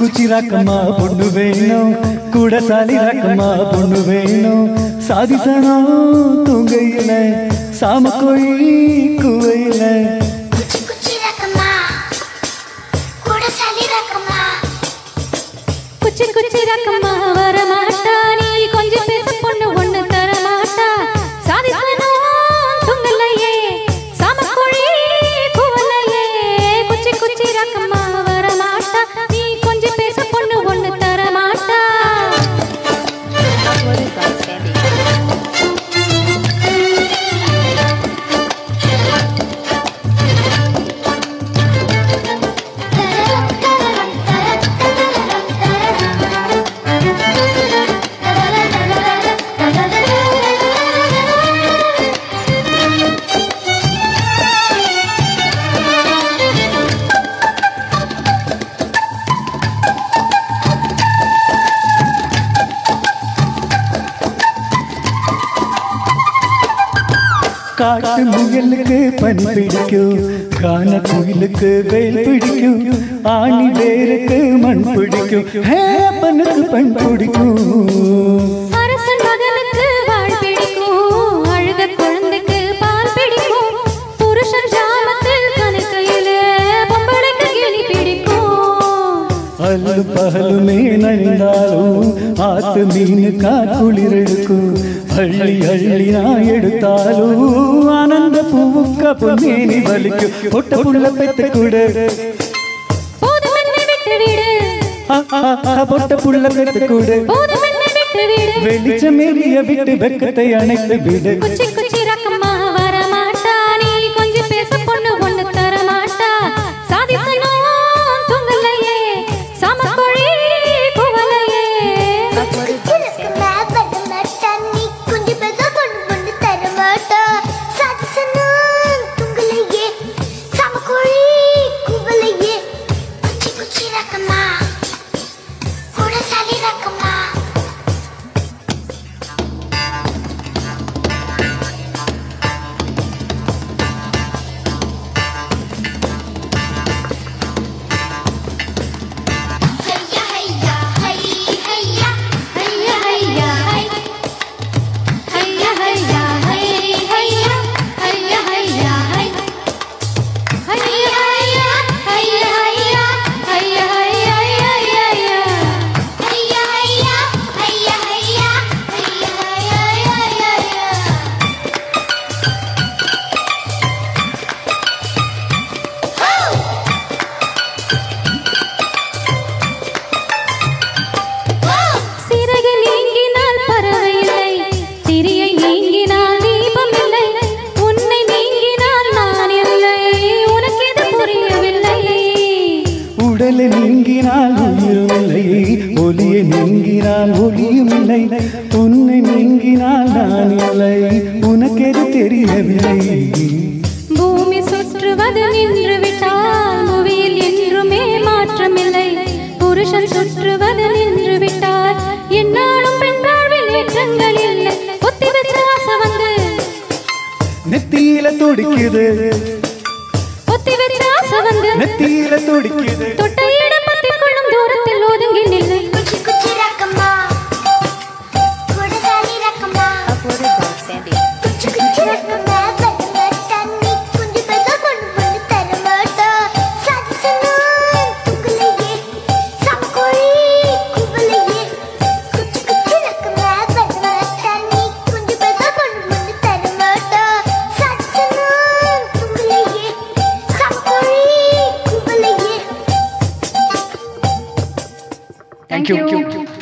குச்சி ராக்கம்மா பொண்ணு வேணும் கூட சாலி ராக்கம்மா பொண்ணு வேணும் சாதிசனம் தூங்கையில சாமக்கோழி குவையில குச்சி ராக்கம்மா கூட சாலி ராக்கம்மா குச்சி ராக்கம்மா வரமாட்டா நீ கொஞ்சம் பேச பொண்ணு ஒண்ணு தரமாட்டா சாதிசனம் தூங்கலையே சாமக்கோழி குவையிலே குச்சி ராக்கம்மா வரமாட்டா நீ கொஞ்சம் பேச பொண்ணு ஒண்ணு தரமாட்டா காட்டு முயலுக்கு பனி பிடிக்கும் கான குயிலுக்கு வேல் பிடிக்கும் ஆணி வேருக்கு மண் பிடிக்கும் பனுக்கு பெண் பிடிக்கும் அரசன் மகனுக்கு வாழ் பிடிக்கும் அழுத குழந்தைக்கு பால் பிடிக்கும் புருஷன் ஜாமத்தில் கணக்கையிலே பொம்பளைக்கு கிளி பிடிக்கும் அல்லு பகலுமே நனைந்தாலும் ஆத்து மீனு காக்குளிர் எடுக்கும் அள்ளி அள்ளி நான் எடுத்தாலும் ஆனந்த பூவுக்க பொன்னேனி வலிக்கும் பொட்ட புள்ள பெத்த கூட போதும் என்னை விட்டு விடு பொட்ட புள்ள பெத்த கூட போதும் என்னை விட்டு விடு வெளிச்சமேறிய விட்டு வெக்கத்தை அணைத்து விடு குச்சி ராக்கம்மா வரமாட்டா நீ கொஞ்சம் பேச பொண்ணு ஒண்ணு தரமாட்டா சாதிசனம் தூங்கலையே சாமக்கோழி குவையிலே உடலை நீங்கினால் உயிரும் இல்லை ஒலியை நீங்கினால் ஒளியும் இல்லை உன்னை நீங்கினால் நான் இல்லை உனக்கெது தெரியவில்லை பூமி சுற்றுவது நின்று விட்டால் புவியில் என்றுமே மாற்றமில்லை புருஷன் சுற்றுவது நின்று விட்டால் என்னாலும் பெண் வாழ்வில் ஏற்றங்கள் இல்லை ஒத்தி வச்ச ஆசை வந்து நெத்தியில துடிக்குது ஒத்தி வச்ச ஆசை வந்து நெத்தியில துடிக்குது தொட்ட இடம் பத்திக் கொள்ளும் தூரத்தில் ஒதுங்கி நில்லை குச்சி ராக்கம்மா கூட சாலி ராக்கம்மா குச்சி ராக்கம்மா தண்ணி குஞ்சு பேச பொண்ணு பொண்ணு தரமாட்டா சாதிசனம் தூங்கலையே சாமக்கோழி குவையிலே குச்சி ராக்கம்மா தண்ணி குஞ்சு பேச பொண்ணு பொண்ணு தரமாட்டா சாதிசனம் தூங்கலையே சாமக்கோழி குவையிலே Thank you.